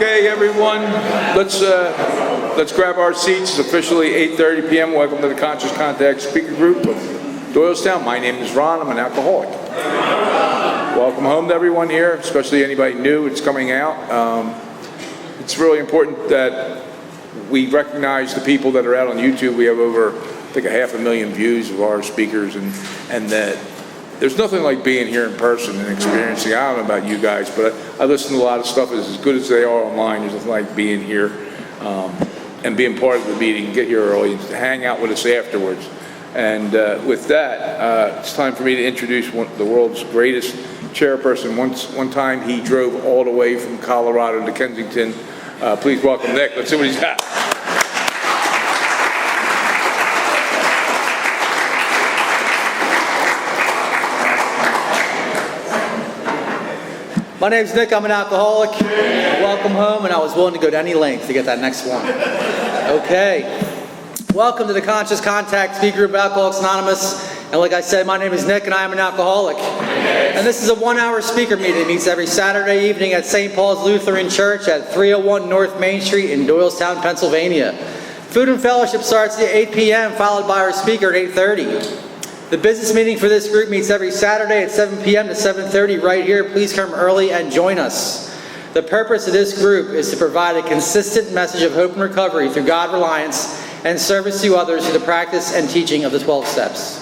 Okay, everyone, let's grab our seats. It's officially 8:30 p.m. Welcome to the Conscious Contact Speaker Group of Doylestown. My name is Ron. I'm an alcoholic. Welcome home to everyone here, especially anybody new that's coming out. It's really important that we recognize the people that are out on YouTube. We have over, I think, 500,000 views of our speakers, and that there's nothing like being here in person and experiencing. I don't know about you guys, but I listen to a lot of stuff as good as they are online. There's nothing like being here and being part of the meeting, get here early, and hang out with us afterwards. And with that, it's time for me to introduce the world's greatest chairperson. One time he drove all the way from Colorado to Kensington. Please welcome Nick. Let's see what he's got. My name's Nick, I'm an alcoholic. Welcome home, and I was willing to go to any length to get that next one. Okay. Welcome to the Conscious Contact Speaker Group of Alcoholics Anonymous. And like I said, my name is Nick, and I am an alcoholic. And this is a 1-hour speaker meeting. It meets every Saturday evening at St. Paul's Lutheran Church at 301 North Main Street in Doylestown, Pennsylvania. Food and fellowship starts at 8 p.m., followed by our speaker at 8:30. The business meeting for this group meets every Saturday at 7 p.m. to 7:30 right here. Please come early and join us. The purpose of this group is to provide a consistent message of hope and recovery through God reliance and service to others through the practice and teaching of the 12 steps.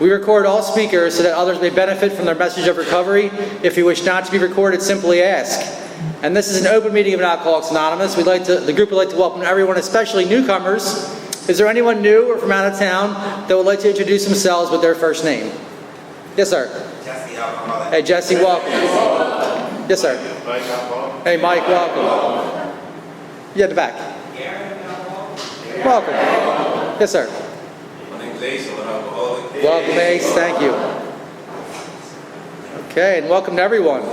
We record all speakers so that others may benefit from their message of recovery. If you wish not to be recorded, simply ask. And this is an open meeting of Alcoholics Anonymous. The group would like to welcome everyone, especially newcomers. Is there anyone new or from out of town that would like to introduce themselves with their first name? Yes, sir. Jesse, alcoholic. Hey, Jesse, welcome. Yes, sir. Mike, alcoholic. Hey, Mike, welcome. You at the back. Welcome. Yes, sir. My name's Ace, I'm an alcoholic. Welcome, Ace. Thank you. Okay, and welcome to everyone.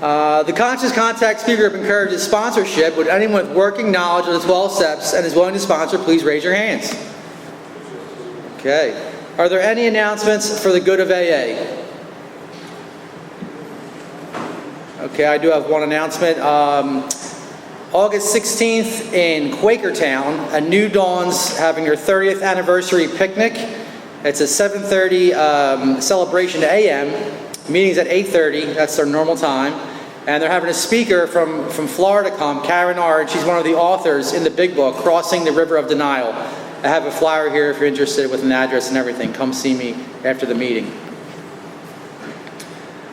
The Conscious Contact Speaker Group encourages sponsorship. Would anyone with working knowledge of the 12 steps and is willing to sponsor, please raise your hands. Okay. Are there any announcements for the good of AA? Okay, I do have one announcement. August 16th in Quakertown, A New Dawn's having her 30th anniversary picnic. It's a 7:30 celebration to AM. Meeting's at 8:30. That's their normal time. And they're having a speaker from Florida come, Karen Ard. She's one of the authors in the big book, Crossing the River of Denial. I have a flyer here if you're interested with an address and everything. Come see me after the meeting.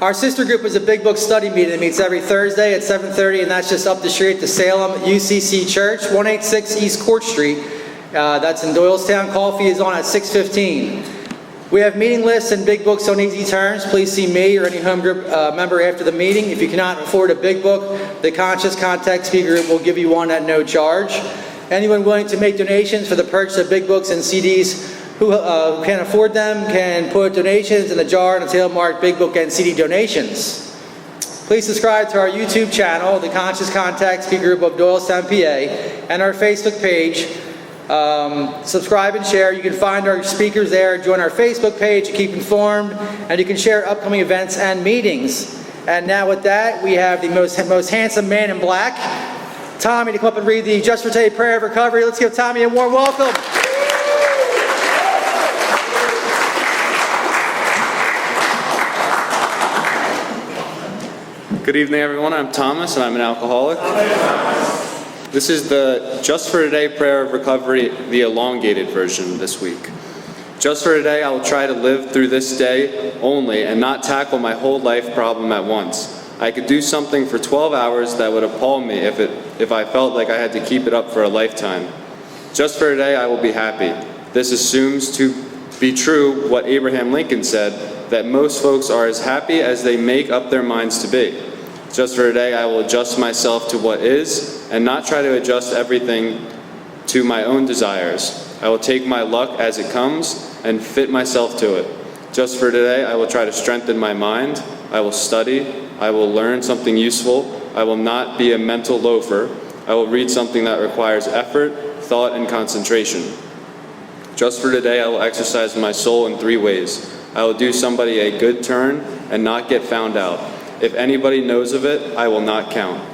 Our sister group is a big book study meeting that meets every Thursday at 7:30, and that's just up the street at the Salem UCC Church, 186 East Court Street. That's in Doylestown. Coffee is on at 6:15. We have meeting lists and big books on easy terms. Please see me or any home group member after the meeting. If you cannot afford a big book, the Conscious Contact Speaker Group will give you one at no charge. Anyone willing to make donations for the purchase of big books and CDs who can't afford them can put donations in the jar and a tail marked Big Book and CD donations. Please subscribe to our YouTube channel, the Conscious Contact Speaker Group of Doylestown, PA, and our Facebook page. Subscribe and share. You can find our speakers there. Join our Facebook page to keep informed, and you can share upcoming events and meetings. And now with that, we have the most handsome man in black, Tommy, to come up and read the Just for Today Prayer of Recovery. Let's give Tommy a warm welcome. Good evening, everyone. I'm Thomas, and I'm an alcoholic. This is the Just for Today Prayer of Recovery, the elongated version this week. Just for today, I will try to live through this day only and not tackle my whole life problem at once. I could do something for 12 hours that would appall me if I felt like I had to keep it up for a lifetime. Just for today, I will be happy. This assumes to be true what Abraham Lincoln said, that most folks are as happy as they make up their minds to be. Just for today, I will adjust myself to what is and not try to adjust everything to my own desires. I will take my luck as it comes and fit myself to it. Just for today, I will try to strengthen my mind. I will study. I will learn something useful. I will not be a mental loafer. I will read something that requires effort, thought, and concentration. Just for today, I will exercise my soul in 3 ways. I will do somebody a good turn and not get found out. If anybody knows of it, I will not count.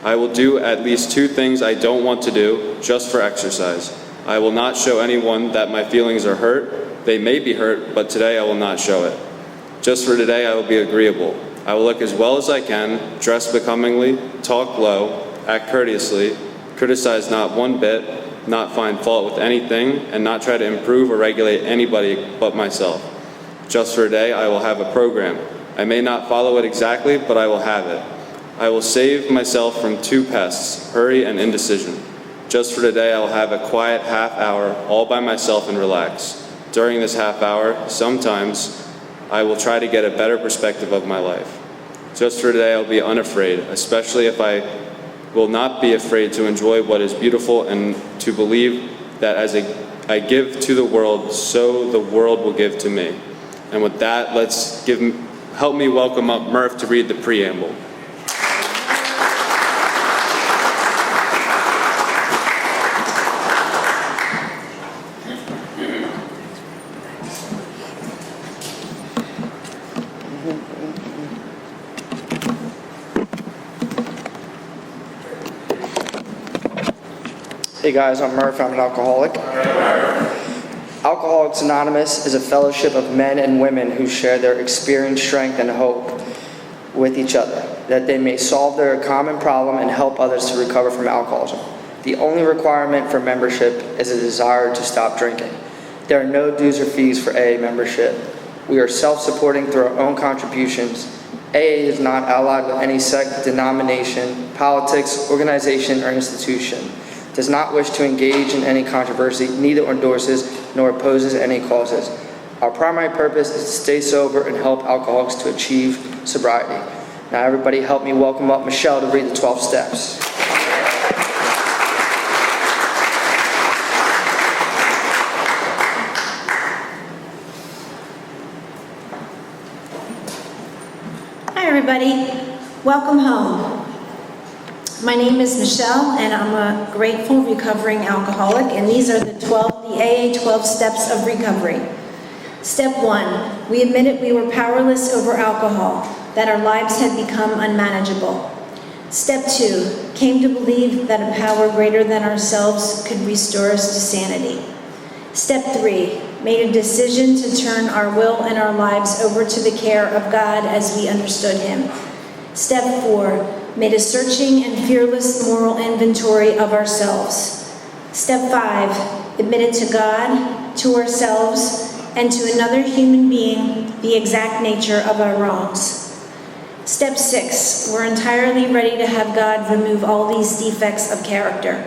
I will do at least 2 things I don't want to do, just for exercise. I will not show anyone that my feelings are hurt. They may be hurt, but today I will not show it. Just for today, I will be agreeable. I will look as well as I can, dress becomingly, talk low, act courteously, criticize not one bit, not find fault with anything, and not try to improve or regulate anybody but myself. Just for today, I will have a program. I may not follow it exactly, but I will have it. I will save myself from 2 pests, hurry and indecision. Just for today, I will have a quiet half hour all by myself and relax. During this half hour, sometimes, I will try to get a better perspective of my life. Just for today, I will be unafraid, especially if I will not be afraid to enjoy what is beautiful and to believe that as I give to the world, so the world will give to me. And with that, help me welcome up Murph to read the preamble. Hey guys, I'm Murph. I'm an alcoholic. Alcoholics Anonymous is a fellowship of men and women who share their experience, strength, and hope with each other, that they may solve their common problem and help others to recover from alcoholism. The only requirement for membership is a desire to stop drinking. There are no dues or fees for AA membership. We are self-supporting through our own contributions. AA is not allied with any sect, denomination, politics, organization, or institution. Does not wish to engage in any controversy, neither endorses nor opposes any causes. Our primary purpose is to stay sober and help alcoholics to achieve sobriety. Now everybody help me welcome up Michelle to read the 12 steps. Hi everybody, welcome home. My name is Michelle, and I'm a grateful recovering alcoholic, and these are the AA 12 steps of recovery. Step 1, we admitted we were powerless over alcohol, that our lives had become unmanageable. Step 2, came to believe that a power greater than ourselves could restore us to sanity. Step 3, made a decision to turn our will and our lives over to the care of God as we understood Him. Step 4, made a searching and fearless moral inventory of ourselves. Step 5, admitted to God, to ourselves, and to another human being the exact nature of our wrongs. Step 6, we're entirely ready to have God remove all these defects of character.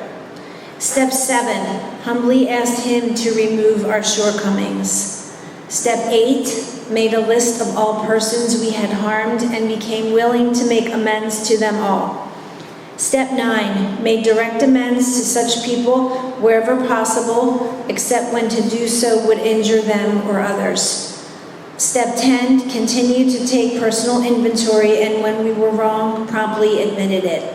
Step 7, humbly asked Him to remove our shortcomings. Step 8, made a list of all persons we had harmed and became willing to make amends to them all. Step 9, made direct amends to such people wherever possible, except when to do so would injure them or others. Step 10, continued to take personal inventory and when we were wrong, promptly admitted it.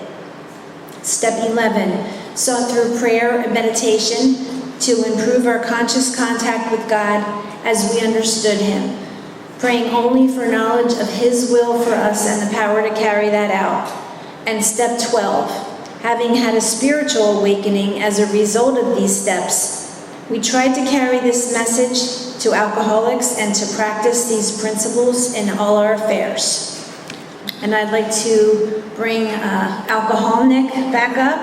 Step 11, sought through prayer and meditation to improve our conscious contact with God as we understood Him, praying only for knowledge of His will for us and the power to carry that out. And step 12, having had a spiritual awakening as a result of these steps, we tried to carry this message to alcoholics and to practice these principles in all our affairs. And I'd like to bring Alcohol Nick back up.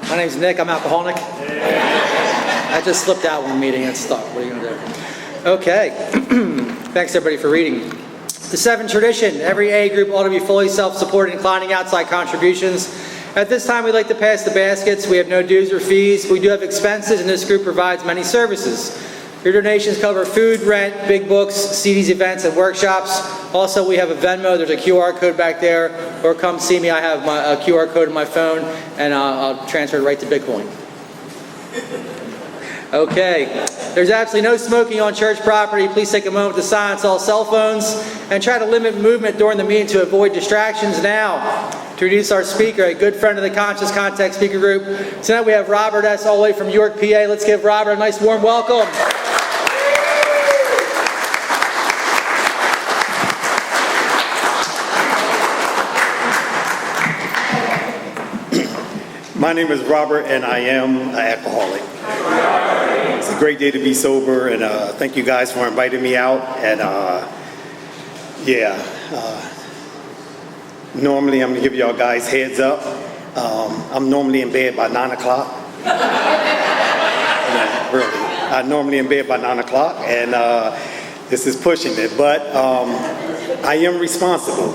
My name's Nick, I'm alcoholic. I just slipped out one meeting and stuck. What are you gonna do? Okay, thanks everybody for reading. The 7th tradition, every AA group ought to be fully self-supporting, inclining outside contributions. At this time, we'd like to pass the baskets. We have no dues or fees. We do have expenses, and this group provides many services. Your donations cover food, rent, big books, CDs, events, and workshops. Also, we have a Venmo. There's a QR code back there. Or come see me. I have a QR code on my phone, and I'll transfer it right to Bitcoin. Okay. There's absolutely no smoking on church property. Please take a moment to silence all cell phones and try to limit movement during the meeting to avoid distractions. Now, To introduce our speaker, a good friend of the Conscious Contact Speaker Group. Tonight we have Robert S. all the way from York, PA. Let's give Robert a nice warm welcome. My name is Robert, and I am an alcoholic. It's a great day to be sober, and thank you guys for inviting me out. And normally I'm gonna give y'all guys heads up. I'm normally in bed by 9 o'clock. No, really. I'm normally in bed by 9 o'clock, and this is pushing it. But I am responsible.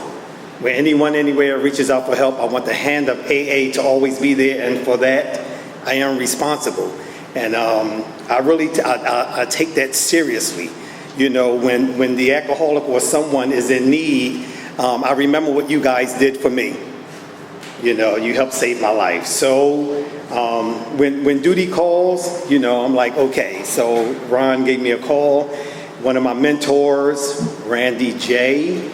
When anyone anywhere reaches out for help, I want the hand of AA to always be there, and for that, I am responsible. And I take that seriously. You know, when the alcoholic or someone is in need, I remember what you guys did for me. You know, you helped save my life. So when duty calls, you know, I'm like, okay. So Ron gave me a call. One of my mentors, Randy J.,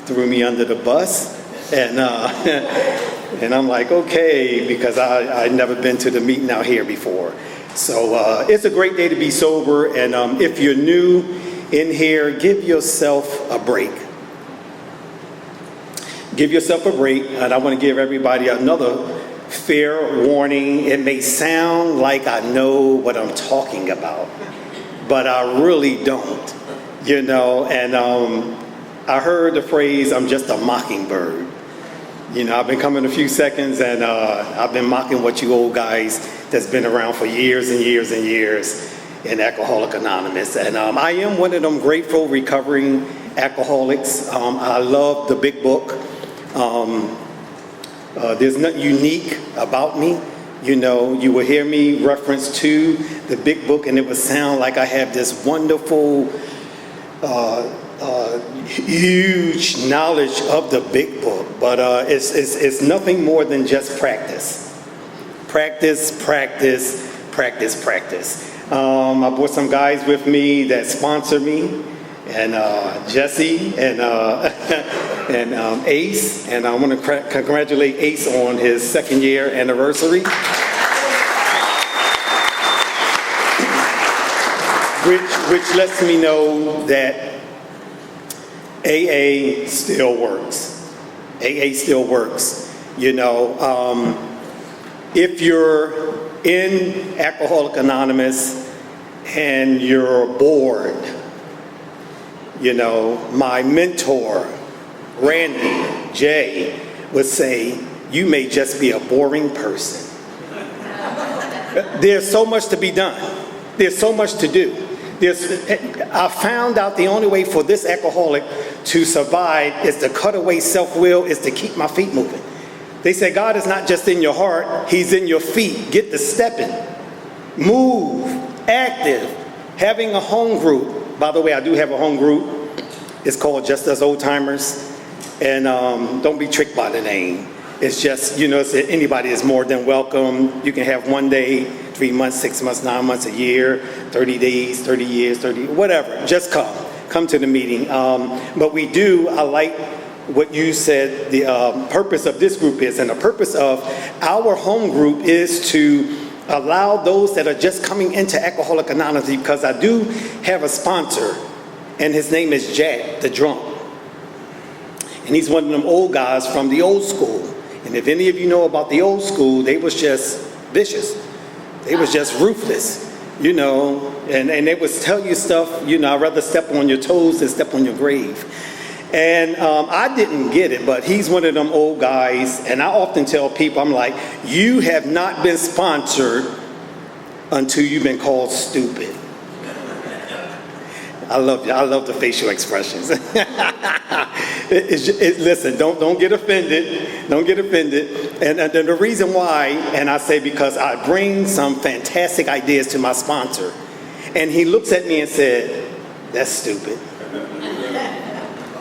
threw me under the bus, and and I'm like, okay, because I'd never been to the meeting out here before. So it's a great day to be sober, and if you're new in here, give yourself a break. Give yourself a break, and I want to give everybody another fair warning. It may sound like I know what I'm talking about, but I really don't, you know, and I heard the phrase, I'm just a mockingbird. You know, I've been coming a few seconds, and I've been mocking what you old guys that's been around for years and years and years in Alcoholic Anonymous. And I am one of them grateful, recovering alcoholics. I love the big book. There's nothing unique about me. You know, you will hear me reference to the big book, and it would sound like I have this wonderful, huge knowledge of the big book, but it's nothing more than just practice. Practice, practice, practice, practice. I brought some guys with me that sponsor me, and Jesse and and Ace, and I want to congratulate Ace on his 2nd year anniversary. Which lets me know that AA still works. AA still works. You know, if you're in Alcoholic Anonymous and you're bored, you know, my mentor, Randy J., would say, you may just be a boring person. There's so much to be done. There's so much to do. I found out the only way for this alcoholic to survive is to cut away self-will, is to keep my feet moving. They say God is not just in your heart, he's in your feet. Get to stepping, move, active, having a home group. By the way, I do have a home group. It's called Just Us Old Timers. And don't be tricked by the name. It's just, you know, anybody is more than welcome. You can have 1 day, 3 months, 6 months, 9 months, a year, 30 days, 30 years, 30, whatever. Just come to the meeting. But we do, I like what you said the purpose of this group is. And the purpose of our home group is to allow those that are just coming into Alcoholic Anonymous, because I do have a sponsor, and his name is Jack, the drunk. And he's one of them old guys from the old school. And if any of you know about the old school, they was just vicious. They was just ruthless, you know, and they would tell you stuff, you know, I'd rather step on your toes than step on your grave. And I didn't get it, but he's one of them old guys, and I often tell people, I'm like, you have not been sponsored until you've been called stupid. I love you. I love the facial expressions. Listen, don't get offended. Don't get offended. And the reason why, and I say because I bring some fantastic ideas to my sponsor, and he looks at me and said, that's stupid.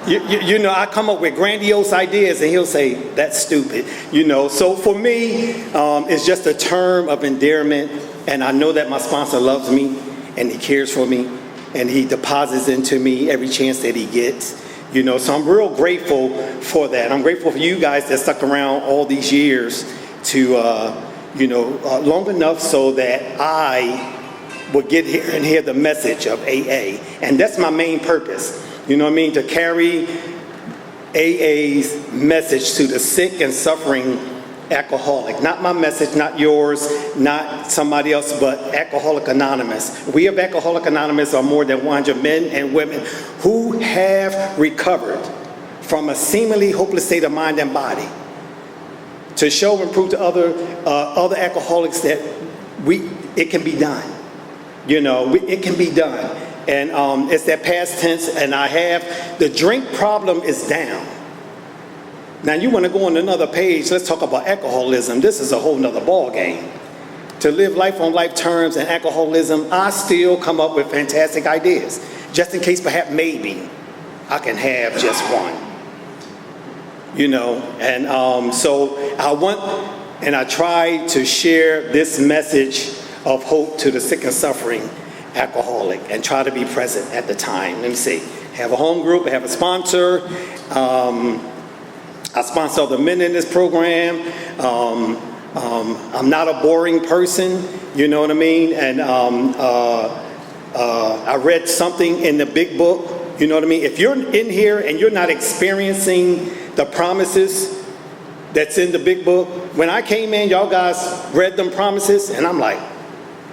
You know, I come up with grandiose ideas, and he'll say, that's stupid. You know, so for me, it's just a term of endearment, and I know that my sponsor loves me, and he cares for me, and he deposits into me every chance that he gets. So I'm real grateful for that. I'm grateful for you guys that stuck around all these years to, long enough so that I would get here and hear the message of AA. And that's my main purpose, to carry AA's message to the sick and suffering alcoholic. Not my message, not yours, not somebody else, but Alcoholic Anonymous. We of Alcoholic Anonymous are more than 100 men and women who have recovered from a seemingly hopeless state of mind and body, to show and prove to other alcoholics that it can be done. It can be done. And it's that past tense, and the drink problem is down. Now you want to go on another page, let's talk about alcoholism. This is a whole nother ball game. To live life on life terms and alcoholism, I still come up with fantastic ideas. Just in case, perhaps, maybe, I can have just one. So I try to share this message of hope to the sick and suffering alcoholic and try to be present at the time. Let me see. Have a home group, I have a sponsor. I sponsor other men in this program. I'm not a boring person, you know what I mean? And I read something in the big book, you know what I mean? If you're in here and you're not experiencing the promises that's in the big book, when I came in, y'all guys read them promises, and I'm like,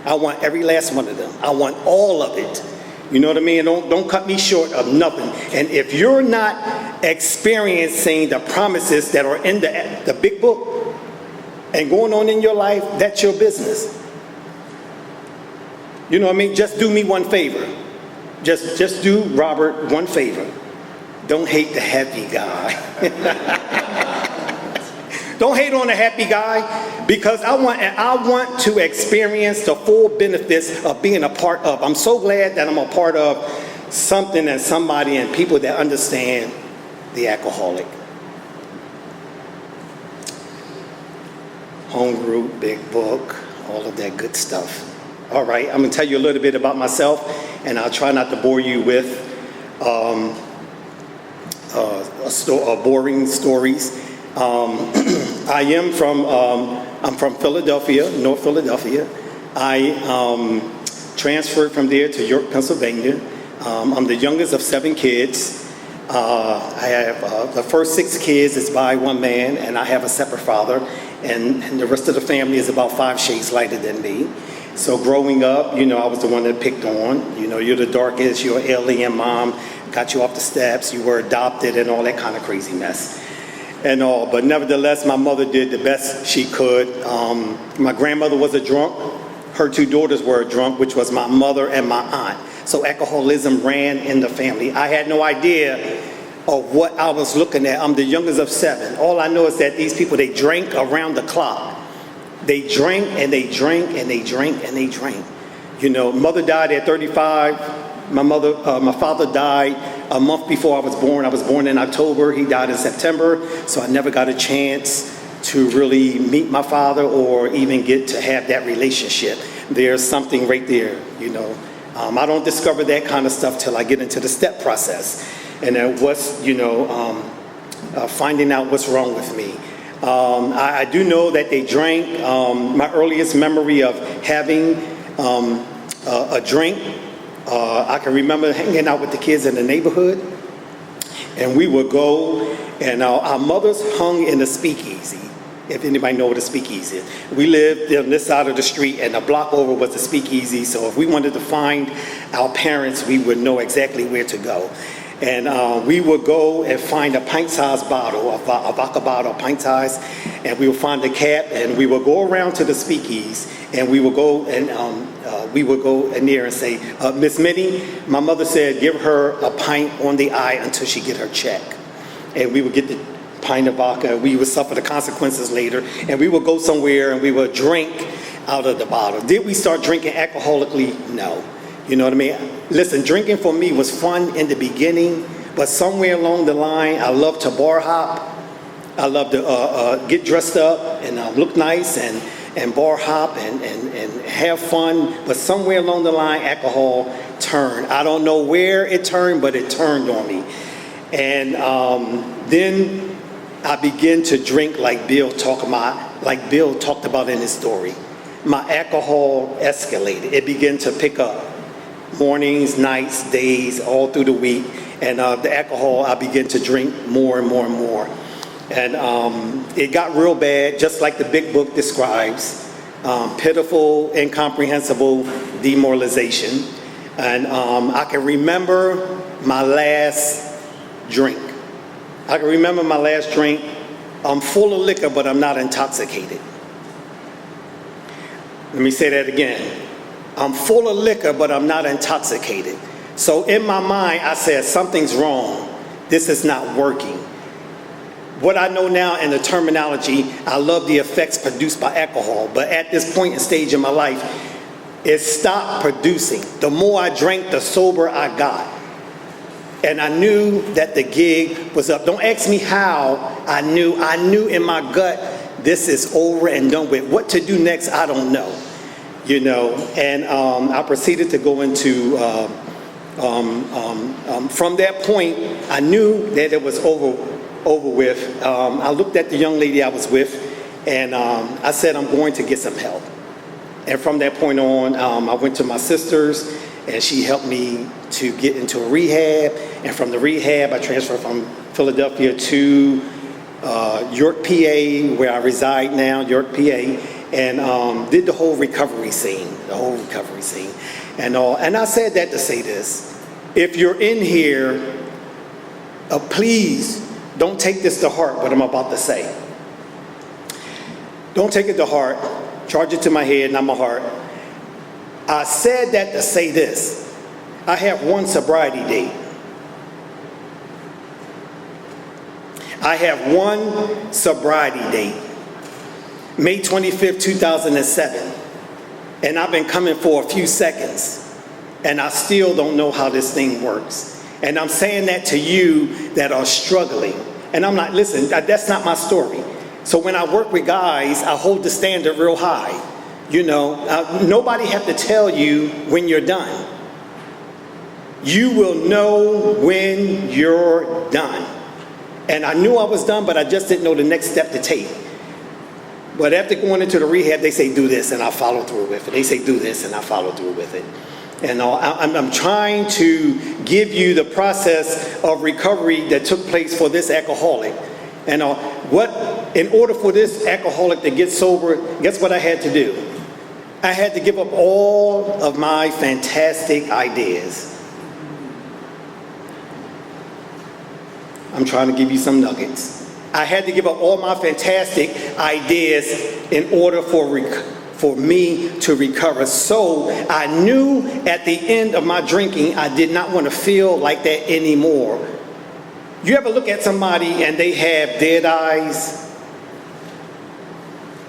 I want every last one of them. I want all of it. You know what I mean? Don't cut me short of nothing. And if you're not experiencing the promises that are in the big book and going on in your life, that's your business. You know what I mean? Just do me one favor. Just do Robert one favor. Don't hate the happy guy. Don't hate on the happy guy, because I want to experience the full benefits of being a part of. I'm so glad that I'm a part of something and somebody and people that understand the alcoholic. Home group, big book, all of that good stuff. All right, I'm going to tell you a little bit about myself, and I'll try not to bore you with boring stories. I'm from Philadelphia, North Philadelphia. I transferred from there to York, Pennsylvania. I'm the youngest of 7 kids. I have the first 6 kids is by one man, and I have a separate father, and the rest of the family is about 5 shades lighter than me. So growing up, I was the one that picked on. You're the darkest, you're an alien, mom got you off the steps, you were adopted, and all that kind of crazy mess. And all, but nevertheless, my mother did the best she could. My grandmother was a drunk. Her 2 daughters were a drunk, which was my mother and my aunt. So alcoholism ran in the family. I had no idea of what I was looking at. I'm the youngest of 7. All I know is that these people, they drank around the clock. They drank and they drank and they drank and they drank. Mother died at 35. My father died a month before I was born. I was born in October. He died in September. So I never got a chance to really meet my father or even get to have that relationship. There's something right there, I don't discover that kind of stuff till I get into the step process. And then finding out what's wrong with me. I do know that they drank. My earliest memory of having a drink, I can remember hanging out with the kids in the neighborhood, and we would go, and our mothers hung in the speakeasy, if anybody know what a speakeasy is. We lived on this side of the street, and a block over was the speakeasy, so if we wanted to find our parents, we would know exactly where to go. And we would go and find a pint-sized bottle, a vodka bottle, pint-sized, and we would find the cap, and we would go around to the speakeasy, and we would go in there and say, Miss Minnie, my mother said, give her a pint on the eye until she get her check. And we would get the pint of vodka. We would suffer the consequences later, and we would go somewhere and we would drink out of the bottle. Did we start drinking alcoholically? No. You know what I mean? Listen, drinking for me was fun in the beginning, but somewhere along the line, I loved to bar hop. I loved to get dressed up and look nice and bar hop and have fun. But somewhere along the line, alcohol turned. I don't know where it turned, but it turned on me. And then I began to drink like Bill talked about in his story. My alcohol escalated. It began to pick up. Mornings, nights, days, all through the week. And the alcohol, I began to drink more and more and more. And it got real bad, just like the big book describes. Pitiful, incomprehensible demoralization. And I can remember my last drink. I'm full of liquor, but I'm not intoxicated. Let me say that again. I'm full of liquor, but I'm not intoxicated. So in my mind, I said, something's wrong. This is not working. What I know now in the terminology, I love the effects produced by alcohol, but at this point and stage in my life, it stopped producing. The more I drank, the sober I got. And I knew that the gig was up. Don't ask me how I knew. I knew in my gut, this is over and done with. What to do next, I don't know. You know, and I proceeded to go into, from that point, I knew that it was over with. I looked at the young lady I was with, and I said, I'm going to get some help. And from that point on, I went to my sister's, and she helped me to get into a rehab. And from the rehab, I transferred from Philadelphia to York, PA, where I reside now, York, PA, and did the whole recovery scene. And I said that to say this. If you're in here, please don't take this to heart, what I'm about to say. Don't take it to heart. Charge it to my head, not my heart. I said that to say this. I have one sobriety date. I have one sobriety date. May 25th, 2007. And I've been coming for a few seconds. And I still don't know how this thing works. And I'm saying that to you that are struggling. And I'm like, listen, that's not my story. So when I work with guys, I hold the standard real high. You know, nobody have to tell you when you're done. You will know when you're done. And I knew I was done, but I just didn't know the next step to take. But after going into the rehab, they say, do this, and I follow through with it. They say, do this, and I follow through with it. And I'm trying to give you the process of recovery that took place for this alcoholic. And in order for this alcoholic to get sober, guess what I had to do? I had to give up all of my fantastic ideas. I'm trying to give you some nuggets. I had to give up all my fantastic ideas in order for me to recover. So I knew at the end of my drinking, I did not want to feel like that anymore. You ever look at somebody and they have dead eyes?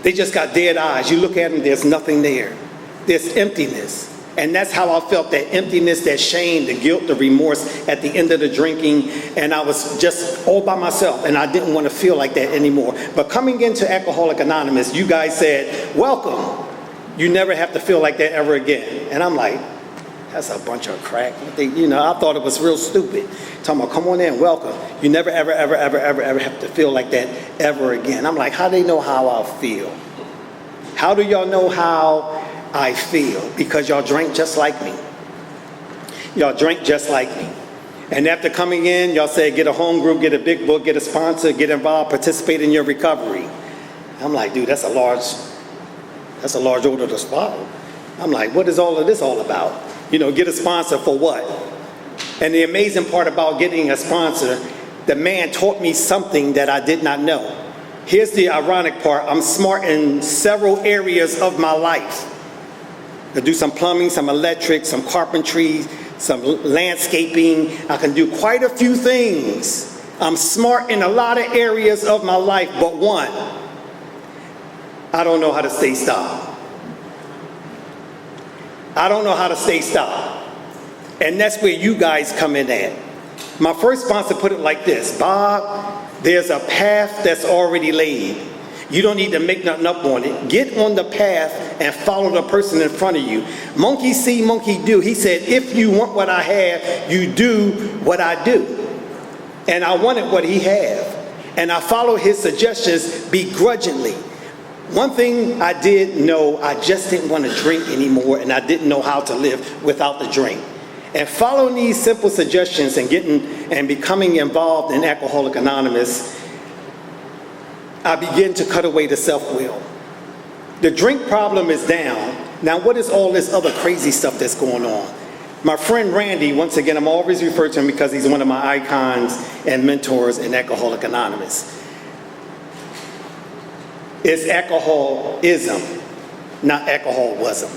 They just got dead eyes. You look at them, there's nothing there. There's emptiness. And that's how I felt, that emptiness, that shame, the guilt, the remorse at the end of the drinking. And I was just all by myself, and I didn't want to feel like that anymore. But coming into Alcoholic Anonymous, you guys said, welcome. You never have to feel like that ever again. And I'm like, that's a bunch of crack. I thought it was real stupid. Talking about, come on in, welcome. You never, ever, ever, ever, ever, ever have to feel like that ever again. I'm like, how do they know how I feel? How do y'all know how I feel? Because y'all drank just like me. Y'all drank just like me. And after coming in, y'all said, get a home group, get a big book, get a sponsor, get involved, participate in your recovery. I'm like, dude, that's a large order to swallow. I'm like, what is all of this all about? Get a sponsor for what? And the amazing part about getting a sponsor, the man taught me something that I did not know. Here's the ironic part. I'm smart in several areas of my life. I do some plumbing, some electric, some carpentry, some landscaping. I can do quite a few things. I'm smart in a lot of areas of my life, but one, I don't know how to stay stopped. I don't know how to stay stopped. And that's where you guys come in at. My first sponsor put it like this: Bob, there's a path that's already laid. You don't need to make nothing up on it. Get on the path and follow the person in front of you. Monkey see, monkey do. He said, if you want what I have, you do what I do. And I wanted what he had. And I followed his suggestions begrudgingly. One thing I did know, I just didn't want to drink anymore, and I didn't know how to live without the drink. And following these simple suggestions and becoming involved in Alcoholics Anonymous, I began to cut away the self-will. The drink problem is down. Now, what is all this other crazy stuff that's going on? My friend Randy, once again, I'm always referring to him because he's one of my icons and mentors in Alcoholics Anonymous. It's alcoholism, not alcoholism.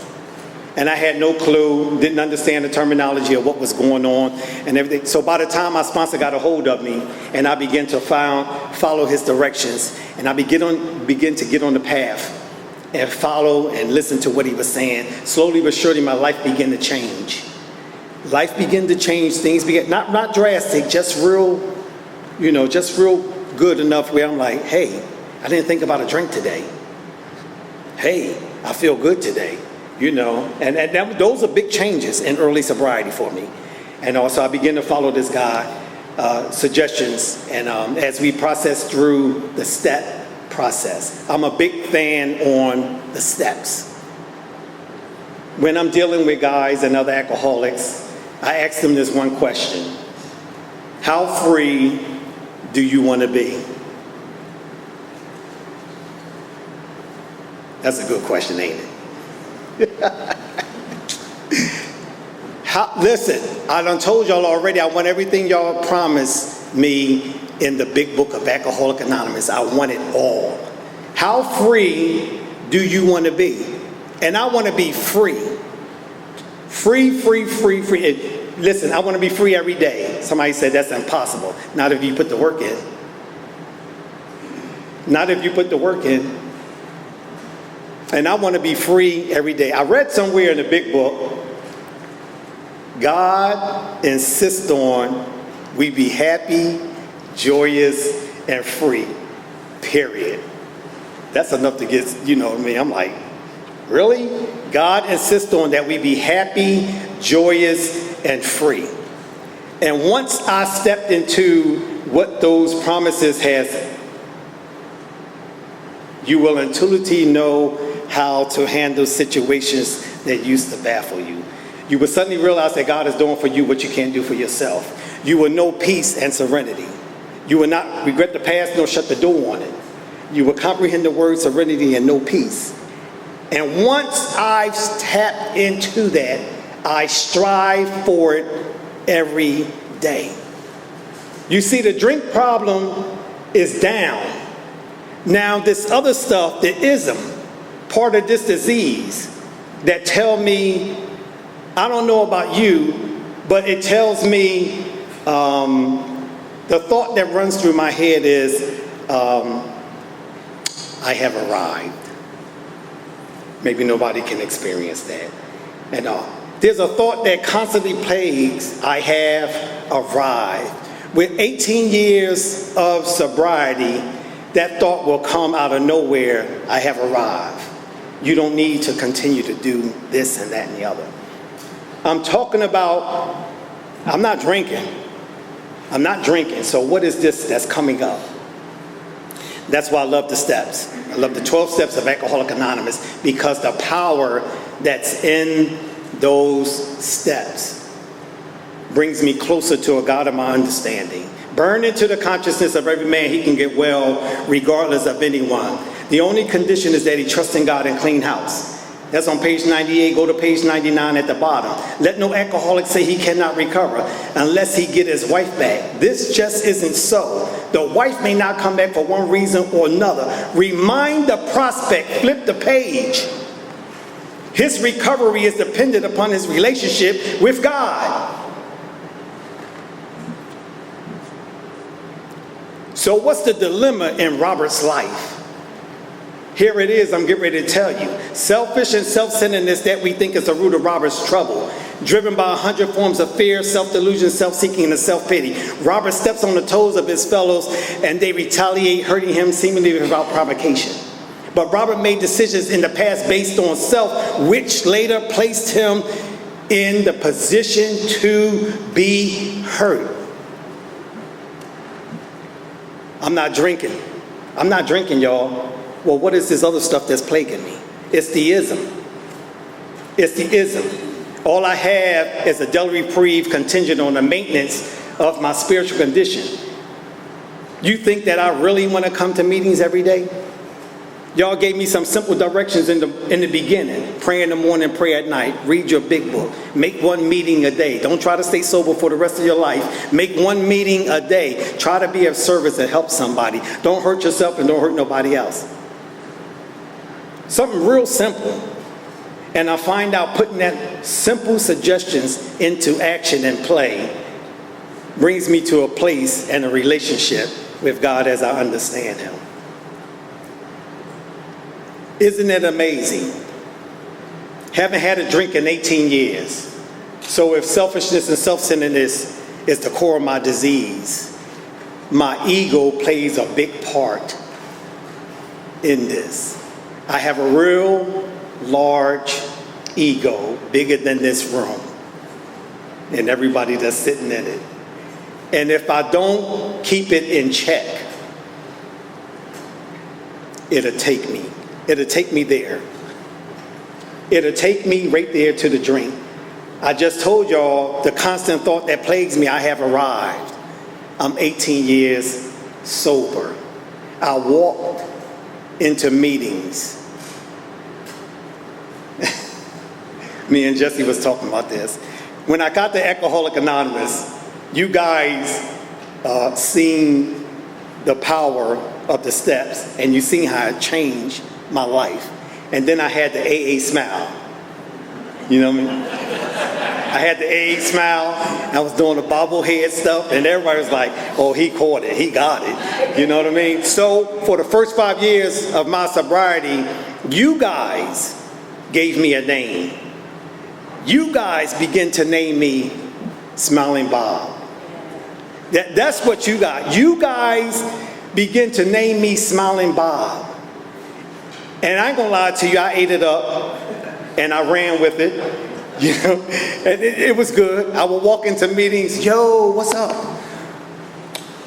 And I had no clue, didn't understand the terminology of what was going on and everything. So by the time my sponsor got a hold of me and I began to follow his directions, and I begin to get on the path and follow and listen to what he was saying, slowly but surely my life began to change. Life began to change, things began, not drastic, just real good enough where I'm like, hey, I didn't think about a drink today. Hey, I feel good today, and those are big changes in early sobriety for me. And also I began to follow this guy, suggestions, and as we process through the step process, I'm a big fan on the steps. When I'm dealing with guys and other alcoholics, I ask them this one question: how free do you want to be? That's a good question, ain't it? Listen, I done told y'all already, I want everything y'all promised me in the big book of Alcoholics Anonymous. I want it all. How free do you want to be? And I want to be free. Free. Listen, I want to be free every day. Somebody said that's impossible. Not if you put the work in. Not if you put the work in. And I want to be free every day. I read somewhere in the big book, God insists on we be happy, joyous, and free, period. That's enough to get, I'm like, really? God insists on that we be happy, joyous, and free. And once I stepped into what those promises has, you will intuitively know how to handle situations that used to baffle you. You will suddenly realize that God is doing for you what you can't do for yourself. You will know peace and serenity. You will not regret the past nor shut the door on it. You will comprehend the word serenity and know peace. And once I've tapped into that, I strive for it every day. You see, the drink problem is down. Now, this other stuff, the ism, part of this disease that tell me, I don't know about you, but it tells me, the thought that runs through my head is, I have arrived. Maybe nobody can experience that. And there's a thought that constantly plagues, I have arrived. With 18 years of sobriety, that thought will come out of nowhere, I have arrived. You don't need to continue to do this and that and the other. I'm talking about, I'm not drinking. So what is this that's coming up? That's why I love the steps. I love the 12 steps of Alcoholics Anonymous, because the power that's in those steps brings me closer to a God of my understanding. Burn into the consciousness of every man he can get well, regardless of anyone. The only condition is that he trusts in God and clean house. That's on page 98. Go to page 99 at the bottom. Let no alcoholic say he cannot recover unless he get his wife back. This just isn't so. The wife may not come back for one reason or another. Remind the prospect, flip the page. His recovery is dependent upon his relationship with God. So what's the dilemma in Robert's life? Here it is, I'm getting ready to tell you. Selfish and self-centeredness that we think is the root of Robert's trouble. Driven by 100 forms of fear, self-delusion, self-seeking, and self-pity. Robert steps on the toes of his fellows and they retaliate, hurting him seemingly without provocation. But Robert made decisions in the past based on self, which later placed him in the position to be hurt. I'm not drinking. I'm not drinking, y'all. Well, what is this other stuff that's plaguing me? It's the ism. It's the ism. All I have is a daily reprieve contingent on the maintenance of my spiritual condition. You think that I really want to come to meetings every day? Y'all gave me some simple directions in the beginning. Pray in the morning, pray at night. Read your big book. Make one meeting a day. Don't try to stay sober for the rest of your life. Make one meeting a day. Try to be of service and help somebody. Don't hurt yourself and don't hurt nobody else. Something real simple. And I find out putting that simple suggestions into action and play brings me to a place and a relationship with God as I understand Him. Isn't it amazing? Haven't had a drink in 18 years. So if selfishness and self-centeredness is the core of my disease, my ego plays a big part in this. I have a real large ego, bigger than this room, and everybody that's sitting in it. And if I don't keep it in check, it'll take me. It'll take me there. It'll take me right there to the drink. I just told y'all the constant thought that plagues me, I have arrived. I'm 18 years sober. I walked into meetings. Me and Jesse was talking about this. When I got to Alcoholic Anonymous, you guys seen the power of the steps, and you seen how it changed my life. And then I had the AA smile. You know what I mean? I had the AA smile. I was doing the bobblehead stuff, and everybody was like, oh, he caught it. He got it. You know what I mean? So for the first 5 years of my sobriety, you guys gave me a name. You guys begin to name me Smiling Bob. That's what you got. You guys begin to name me Smiling Bob. And I ain't gonna lie to you, I ate it up and I ran with it. You know, and it was good. I would walk into meetings, yo, what's up?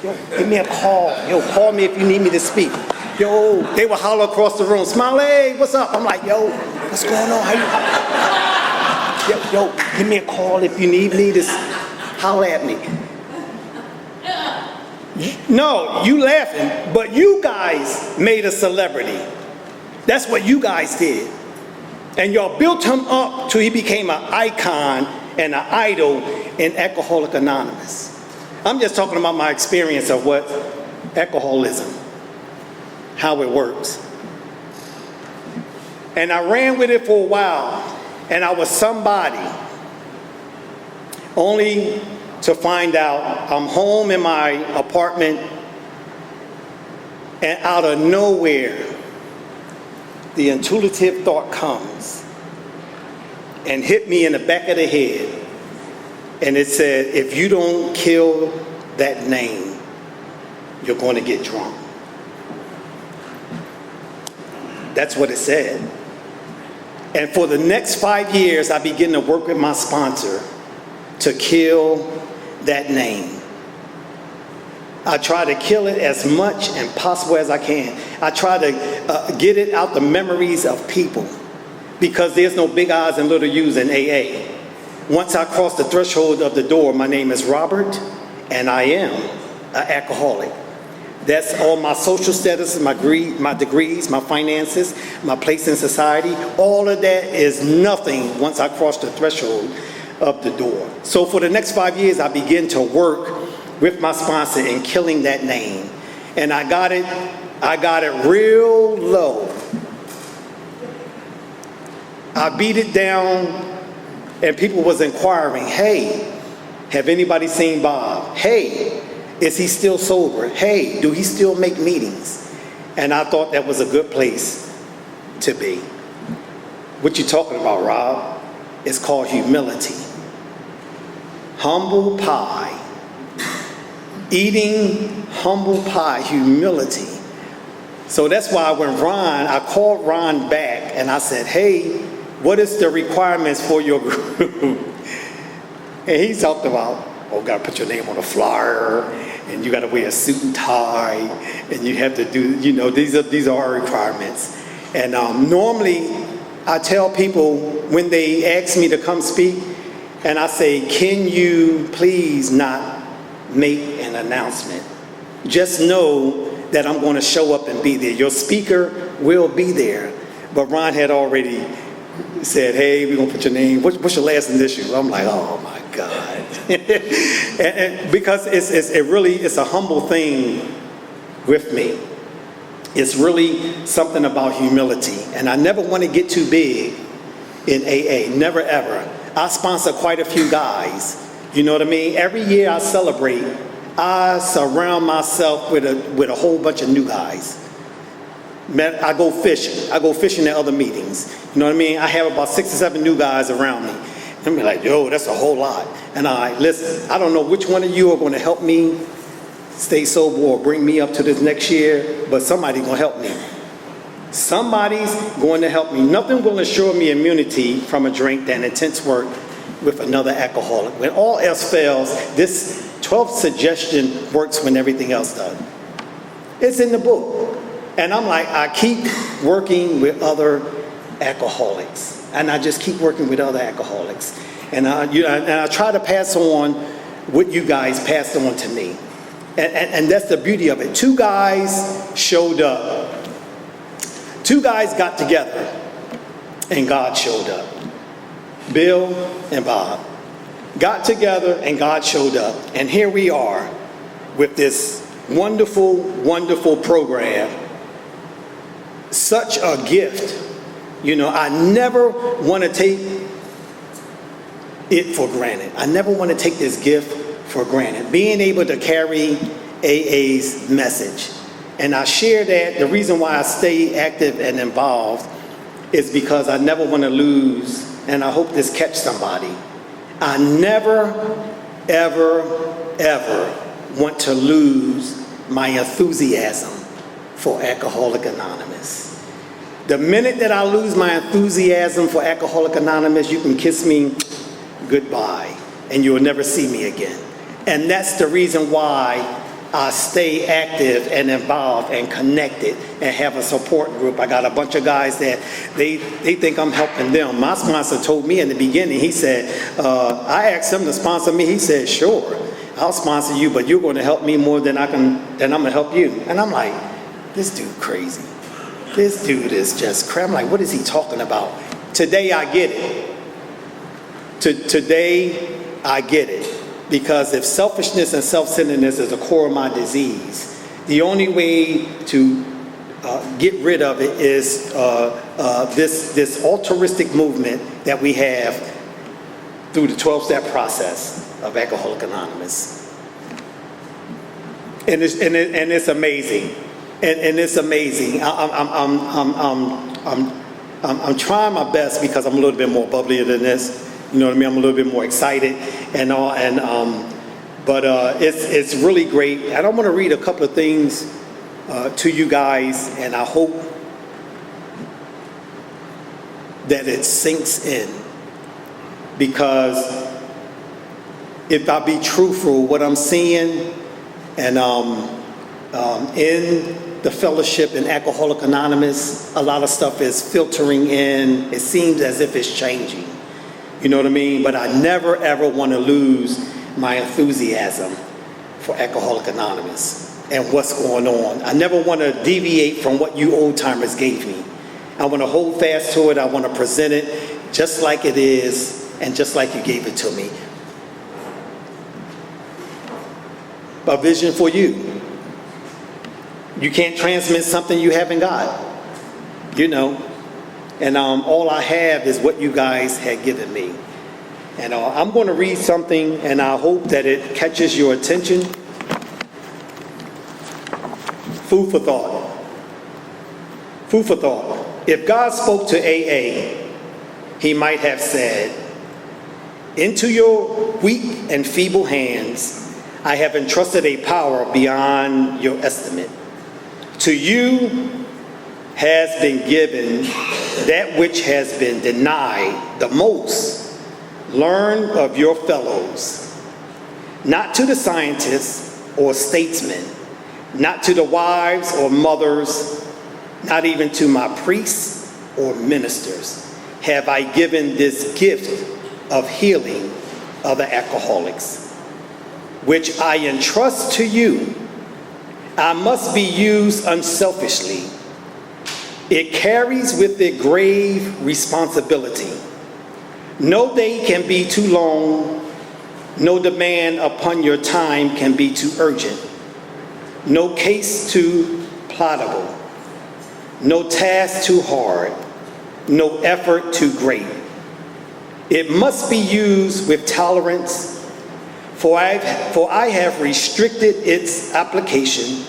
Yo, give me a call. Yo, call me if you need me to speak. Yo, they would holler across the room, Smiley, what's up? I'm like, yo, what's going on? How you? Yo, give me a call if you need me to holler at me. No, you laughing, but you guys made a celebrity. That's what you guys did. And y'all built him up till he became an icon and an idol in Alcoholic Anonymous. I'm just talking about my experience of what alcoholism, how it works. And I ran with it for a while, and I was somebody, only to find out I'm home in my apartment, and out of nowhere, the intuitive thought comes and hit me in the back of the head. And it said, if you don't kill that name, you're going to get drunk. That's what it said. And for the next 5 years, I began to work with my sponsor to kill that name. I try to kill it as much and possible as I can. I try to get it out the memories of people, because there's no big I's and little U's in AA. Once I cross the threshold of the door, my name is Robert, and I am an alcoholic. That's all my social status, my degrees, my finances, my place in society. All of that is nothing once I cross the threshold of the door. So for the next 5 years, I begin to work with my sponsor in killing that name. And I got it real low. I beat it down, and people was inquiring, hey, have anybody seen Bob? Hey, is he still sober? Hey, do he still make meetings? And I thought that was a good place to be. What you talking about, Rob? It's called humility. Humble pie. Eating humble pie, humility. So that's why when I called Ron back and I said, hey, what is the requirements for your group? And he talked about, oh, gotta put your name on a flyer, and you got to wear a suit and tie, and you have to do, you know, these are our requirements. And normally, I tell people when they ask me to come speak, and I say, can you please not make an announcement? Just know that I'm going to show up and be there. Your speaker will be there. But Ron had already said, hey, we're going to put your name. What's your last initial? I'm like, oh my God. and because it's a humble thing with me. It's really something about humility. And I never want to get too big in AA, never ever. I sponsor quite a few guys. You know what I mean? Every year I celebrate, I surround myself with a whole bunch of new guys. Man, I go fishing. I go fishing at other meetings. You know what I mean? I have about 6 or 7 new guys around me. I'm like, yo, that's a whole lot. And listen, I don't know which one of you are going to help me stay sober or bring me up to this next year, but somebody's going to help me. Somebody's going to help me. Nothing will assure me immunity from a drink than intense work with another alcoholic. When all else fails, this 12th suggestion works when everything else does. It's in the book. And I'm like, I keep working with other alcoholics. And I just keep working with other alcoholics. And I try to pass on what you guys passed on to me. And that's the beauty of it. 2 guys showed up. 2 guys got together, and God showed up. Bill and Bob got together, and God showed up. And here we are with this wonderful, wonderful program. Such a gift. You know, I never want to take it for granted. I never want to take this gift for granted. Being able to carry AA's message. And I share that. The reason why I stay active and involved is because I never want to lose, and I hope this catch somebody. I never, ever, ever want to lose my enthusiasm for Alcoholics Anonymous. The minute that I lose my enthusiasm for Alcoholics Anonymous, you can kiss me goodbye, and you'll never see me again. And that's the reason why I stay active and involved and connected and have a support group. I got a bunch of guys that they think I'm helping them. My sponsor told me in the beginning, he said, I asked him to sponsor me. He said, sure, I'll sponsor you, but you're going to help me more than I'm going to help you. And I'm like, this dude crazy. This dude is just crazy. I'm like, what is he talking about? Today I get it. Today I get it. Because if selfishness and self-centeredness is the core of my disease, the only way to get rid of it is this altruistic movement that we have through the 12-step process of Alcoholics Anonymous. And it's amazing. And it's amazing. I'm trying my best because I'm a little bit more bubbly than this. You know what I mean? I'm a little bit more excited and all, but it's really great. And I want to read a couple of things to you guys, and I hope that it sinks in. Because if I be truthful, what I'm seeing, and in the fellowship in Alcoholics Anonymous, a lot of stuff is filtering in. It seems as if it's changing. You know what I mean? But I never, ever want to lose my enthusiasm for Alcoholics Anonymous and what's going on. I never want to deviate from what you old-timers gave me. I want to hold fast to it. I want to present it just like it is and just like you gave it to me. A vision for you. You can't transmit something you haven't got. You know. And all I have is what you guys had given me. And I'm going to read something, and I hope that it catches your attention. Food for thought. Food for thought. If God spoke to AA, he might have said, into your weak and feeble hands, I have entrusted a power beyond your estimate. To you has been given that which has been denied the most. Learn of your fellows. Not to the scientists, or statesmen, not to the wives or mothers, not even to my priests or ministers, have I given this gift of healing other alcoholics, which I entrust to you. I must be used unselfishly. It carries with it grave responsibility. No day can be too long. No demand upon your time can be too urgent. No case too plottable. No task too hard. No effort too great. It must be used with tolerance, for I have restricted its application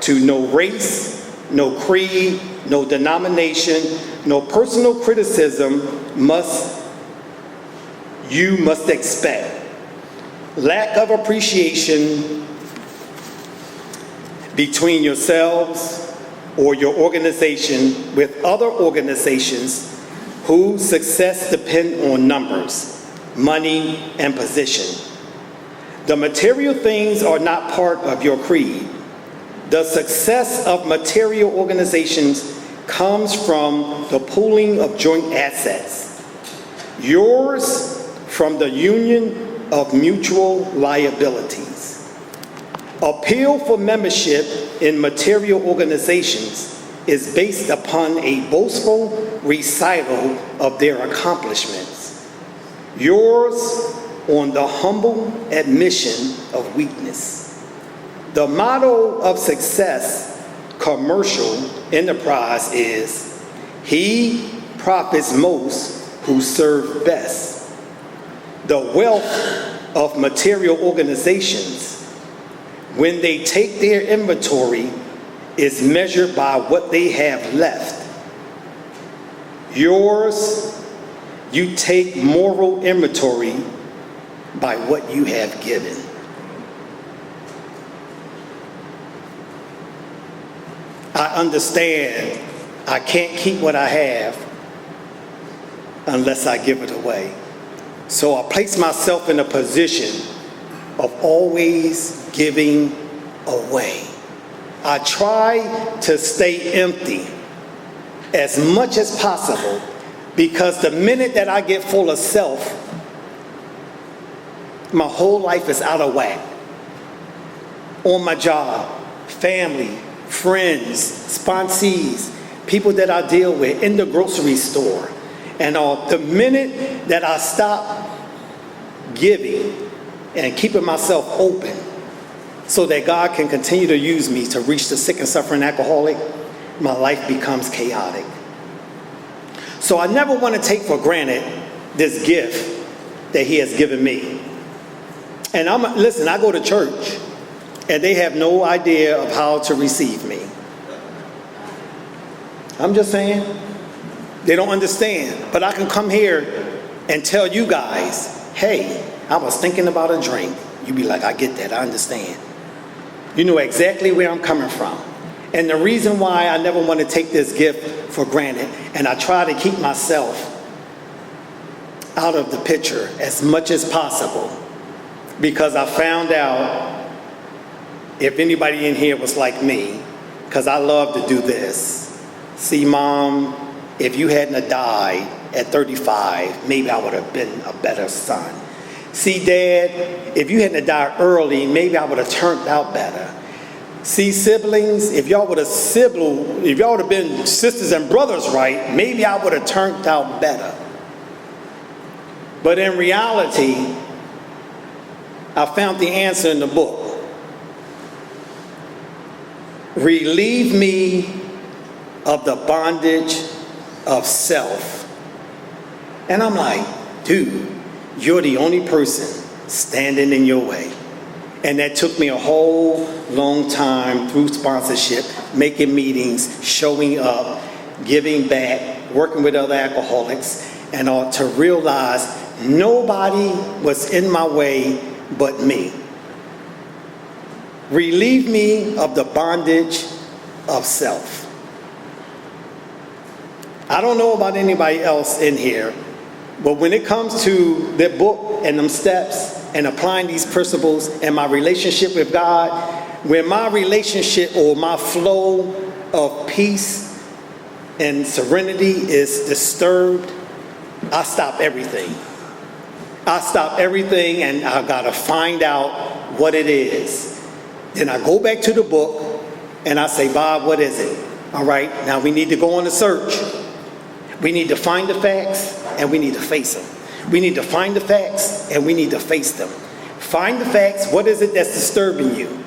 to no race, no creed, no denomination, no personal criticism you must expect. Lack of appreciation between yourselves or your organization with other organizations whose success depend on numbers, money, and position. The material things are not part of your creed. The success of material organizations comes from the pooling of joint assets. Yours from the union of mutual liabilities. Appeal for membership in material organizations is based upon a boastful recital of their accomplishments. Yours on the humble admission of weakness. The motto of success commercial enterprise is, he profits most who serve best. The wealth of material organizations, when they take their inventory, is measured by what they have left. Yours, you take moral inventory by what you have given. I understand I can't keep what I have unless I give it away. So I place myself in a position of always giving away. I try to stay empty as much as possible, because the minute that I get full of self, my whole life is out of whack. On my job, family, friends, sponsees, people that I deal with in the grocery store, and all. The minute that I stop giving and keeping myself open so that God can continue to use me to reach the sick and suffering alcoholic, my life becomes chaotic. So I never want to take for granted this gift that he has given me. And listen, I go to church and they have no idea of how to receive me. I'm just saying, they don't understand. But I can come here and tell you guys, hey, I was thinking about a drink. You be like, I get that, I understand. You know exactly where I'm coming from. And the reason why I never want to take this gift for granted, and I try to keep myself out of the picture as much as possible, because I found out, if anybody in here was like me, because I love to do this. See, Mom, if you hadn't have died at 35, maybe I would have been a better son. See, Dad, if you hadn't have died early, maybe I would have turned out better. See, siblings, if y'all would have been sisters and brothers right, maybe I would have turned out better. But in reality, I found the answer in the book. Relieve me of the bondage of self. And I'm like, dude, you're the only person standing in your way. And that took me a whole long time through sponsorship, making meetings, showing up, giving back, working with other alcoholics, and all, to realize nobody was in my way but me. Relieve me of the bondage of self. I don't know about anybody else in here, but when it comes to that book and them steps and applying these principles in my relationship with God, when my relationship or my flow of peace and serenity is disturbed, I stop everything. I stop everything and I gotta find out what it is. Then I go back to the book and I say, Bob, what is it? All right, now we need to go on a search. We need to find the facts and we need to face them. We need to find the facts and we need to face them. Find the facts. What is it that's disturbing you?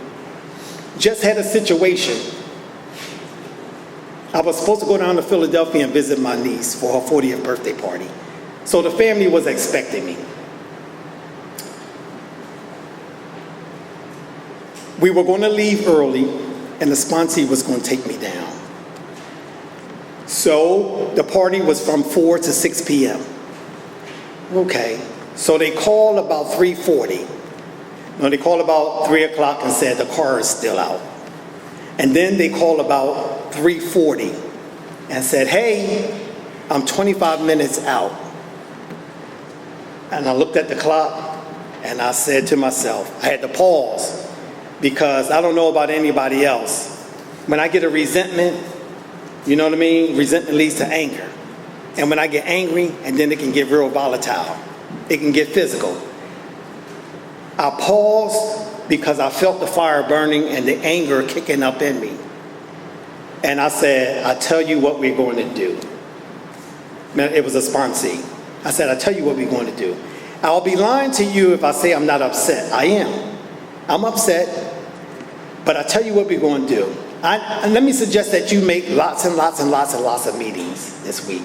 Just had a situation. I was supposed to go down to Philadelphia and visit my niece for her 40th birthday party. So the family was expecting me. We were going to leave early and the sponsee was going to take me down. So the party was from 4 to 6 p.m. Okay, so they called about 3:40. No, they called about 3 o'clock and said the car is still out. And then they called about 3:40 and said, hey, I'm 25 minutes out. And I looked at the clock and I said to myself, I had to pause because I don't know about anybody else. When I get a resentment, you know what I mean? Resentment leads to anger. And when I get angry, and then it can get real volatile. It can get physical. I paused because I felt the fire burning and the anger kicking up in me. And I said, I tell you what we're going to do. Man, it was a sponsee. I said, I tell you what we're going to do. I'll be lying to you if I say I'm not upset. I am. I'm upset, but I tell you what we're going to do. And let me suggest that you make lots and lots and lots and lots of meetings this week.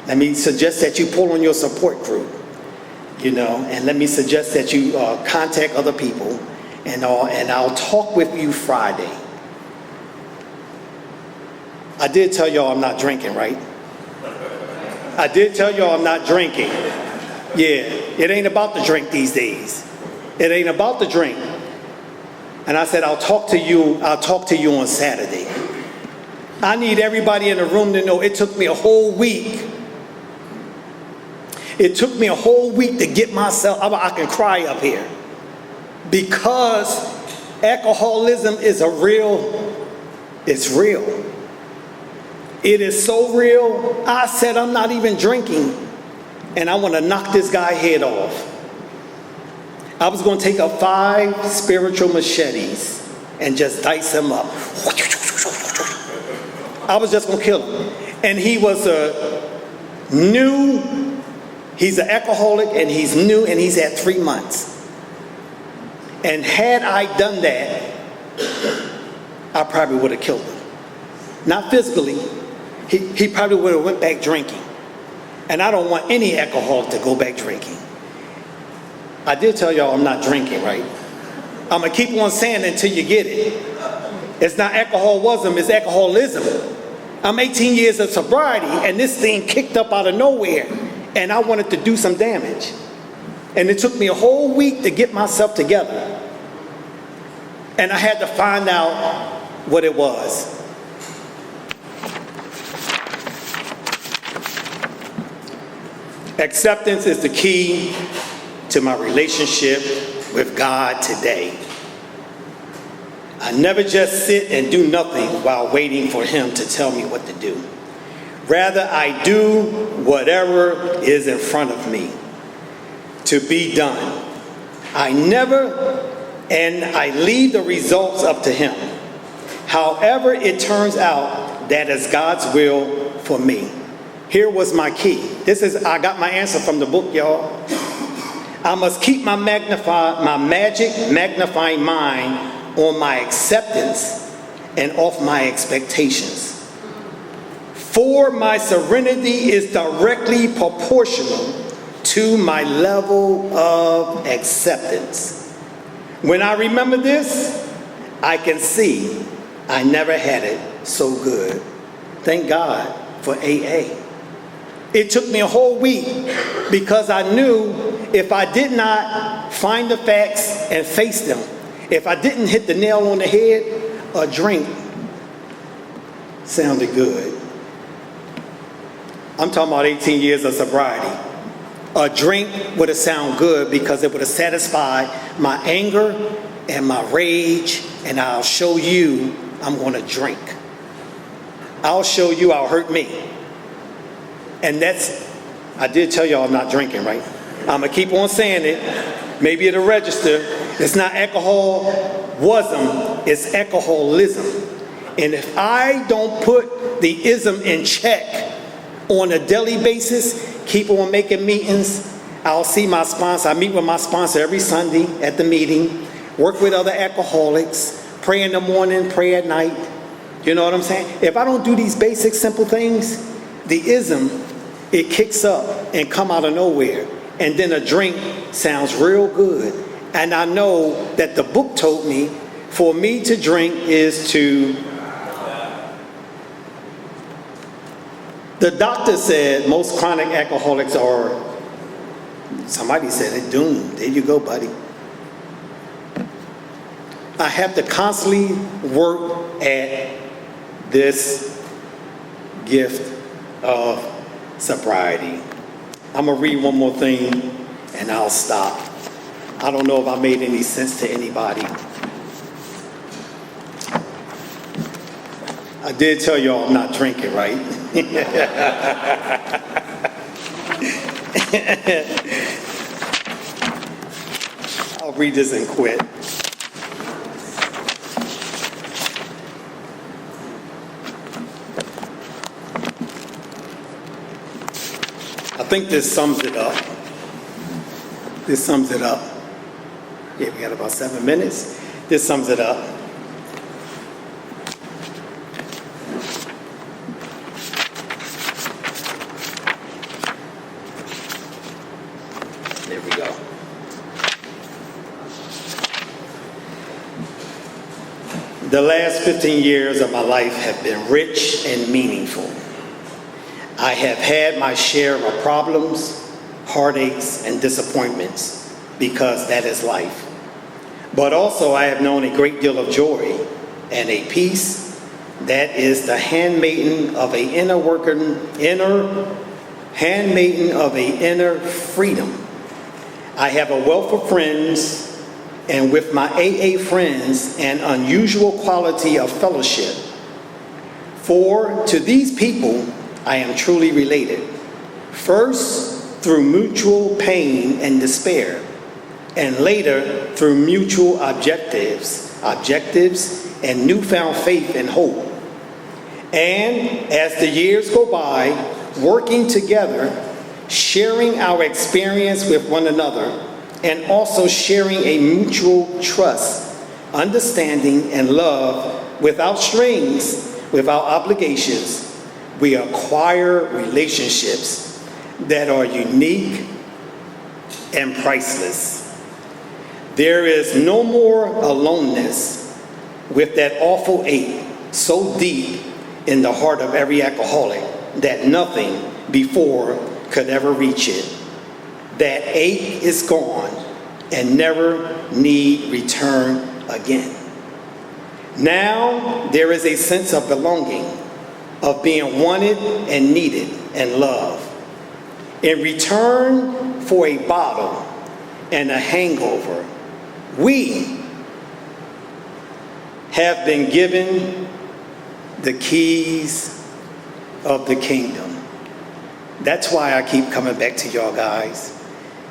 Let me suggest that you pull on your support group, you know, and let me suggest that you contact other people, and I'll talk with you Friday. I did tell y'all I'm not drinking, right? I did tell y'all I'm not drinking. Yeah, it ain't about the drink these days. It ain't about the drink. And I said, I'll talk to you on Saturday. I need everybody in the room to know it took me a whole week. It took me a whole week to get myself, I can cry up here. Because alcoholism is it's real. It is so real. I said, I'm not even drinking. And I want to knock this guy's head off. I was going to take up 5 spiritual machetes and just dice him up. I was just going to kill him. And he was he's an alcoholic and he's new and he's had 3 months. And had I done that, I probably would have killed him. Not physically, he probably would have went back drinking. And I don't want any alcoholic to go back drinking. I did tell y'all I'm not drinking, right? I'm going to keep on saying it until you get it. It's not alcoholism, it's alcoholism. I'm 18 years of sobriety, and this thing kicked up out of nowhere, and I wanted to do some damage. And it took me a whole week to get myself together. And I had to find out what it was. Acceptance is the key to my relationship with God today. I never just sit and do nothing while waiting for Him to tell me what to do. Rather, I do whatever is in front of me to be done. I leave the results up to Him. However it turns out, that is God's will for me. Here was my key. I got my answer from the book, y'all. I must keep my magnifying mind on my acceptance and off my expectations. For my serenity is directly proportional to my level of acceptance. When I remember this, I can see I never had it so good. Thank God for AA. It took me a whole week because I knew if I did not find the facts and face them, if I didn't hit the nail on the head, a drink sounded good. I'm talking about 18 years of sobriety. A drink would have sounded good because it would have satisfied my anger and my rage, and I'll show you I'm going to drink. I'll show you I'll hurt me. And I did tell y'all I'm not drinking, right? I'm going to keep on saying it. Maybe it'll register. It's not alcoholism, it's alcoholism. And if I don't put the ism in check on a daily basis, keep on making meetings, I'll see my sponsor. I meet with my sponsor every Sunday at the meeting, work with other alcoholics, pray in the morning, pray at night. You know what I'm saying? If I don't do these basic, simple things, the ism, it kicks up and come out of nowhere. And then a drink sounds real good. And I know that the book told me for me to drink is to... The doctor said most chronic alcoholics are, somebody said it, doomed. There you go, buddy. I have to constantly work at this gift of sobriety. I'm going to read one more thing and I'll stop. I don't know if I made any sense to anybody. I did tell y'all I'm not drinking, right? I'll read this and quit. I think this sums it up. This sums it up. Yeah, we got about 7 minutes. This sums it up. There we go. The last 15 years of my life have been rich and meaningful. I have had my share of problems, heartaches, and disappointments because that is life. But also I have known a great deal of joy and a peace that is the handmaiden of a inner freedom. I have a wealth of friends, and with my AA friends, an unusual quality of fellowship. For to these people, I am truly related. First, through mutual pain and despair, and later through mutual objectives and newfound faith and hope. And as the years go by, working together, sharing our experience with one another, and also sharing a mutual trust, understanding, and love without strings, without obligations, we acquire relationships that are unique and priceless. There is no more aloneness with that awful ache so deep in the heart of every alcoholic that nothing before could ever reach it. That ache is gone and never need return again. Now there is a sense of belonging, of being wanted and needed and loved. In return for a bottle and a hangover, we have been given the keys of the kingdom. That's why I keep coming back to y'all guys.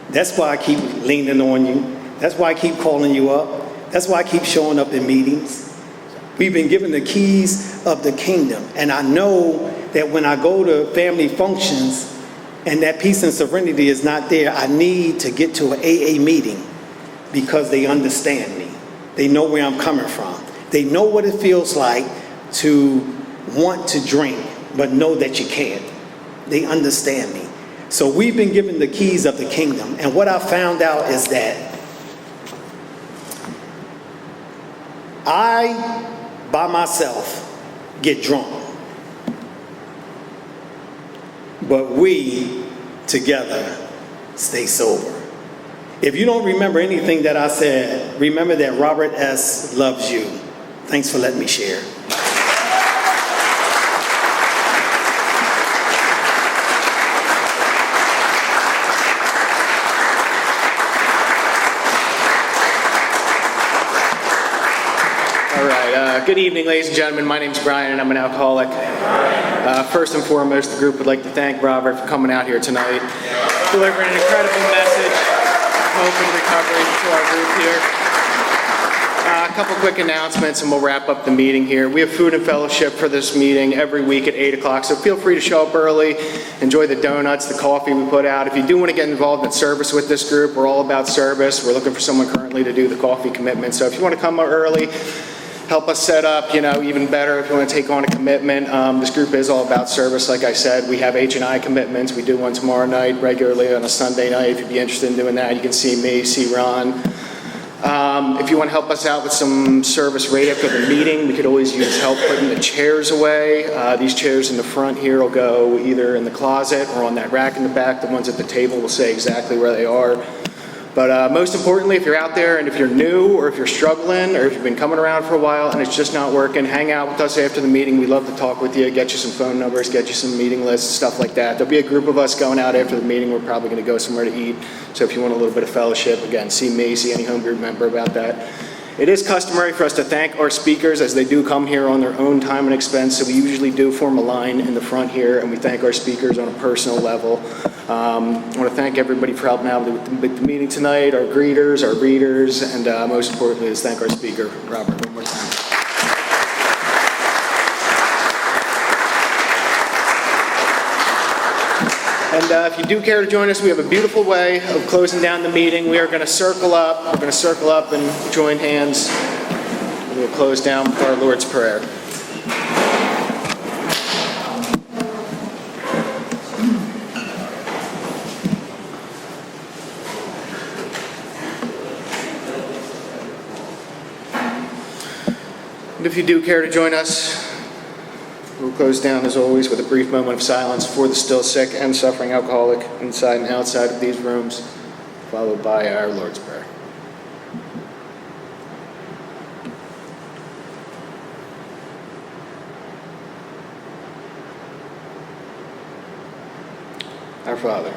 That's why I keep leaning on you. That's why I keep calling you up. That's why I keep showing up in meetings. We've been given the keys of the kingdom. And I know that when I go to family functions and that peace and serenity is not there, I need to get to an AA meeting because they understand me. They know where I'm coming from. They know what it feels like to want to drink, but know that you can't. They understand me. So we've been given the keys of the kingdom. And what I found out is that I, by myself, get drunk. But we, together, stay sober. If you don't remember anything that I said, remember that Robert S. loves you. Thanks for letting me share. Good evening, ladies and gentlemen. My name's Brian, and I'm an alcoholic. First and foremost, the group would like to thank Robert for coming out here tonight, delivering an incredible message of hope and recovery to our group here. A couple quick announcements, and we'll wrap up the meeting here. We have food and fellowship for this meeting every week at 8 o'clock, so feel free to show up early, enjoy the donuts, the coffee we put out. If you do want to get involved in service with this group, we're all about service. We're looking for someone currently to do the coffee commitment, so if you want to come early, help us set up, even better if you want to take on a commitment. This group is all about service. Like I said, we have H&I commitments. We do one tomorrow night regularly on a Sunday night. If you'd be interested in doing that, you can see me, see Ron. If you want to help us out with some service right after the meeting, we could always use help putting the chairs away. These chairs in the front here will go either in the closet or on that rack in the back. The ones at the table will say exactly where they are. But most importantly, if you're out there and if you're new or if you're struggling or if you've been coming around for a while and it's just not working, hang out with us after the meeting. We'd love to talk with you, get you some phone numbers, get you some meeting lists, stuff like that. There'll be a group of us going out after the meeting. We're probably going to go somewhere to eat. So if you want a little bit of fellowship, again, see me, see any home group member about that. It is customary for us to thank our speakers as they do come here on their own time and expense. So we usually do form a line in the front here and we thank our speakers on a personal level. I want to thank everybody for helping out with the meeting tonight, our greeters, our readers, and most importantly is thank our speaker, Robert, one more time. And if you do care to join us, we have a beautiful way of closing down the meeting. We are going to circle up. We're going to circle up and join hands. We'll close down with our Lord's Prayer. And if you do care to join us, we'll close down, as always, with a brief moment of silence for the still sick and suffering alcoholic inside and outside of these rooms, followed by our Lord's Prayer. Our Father,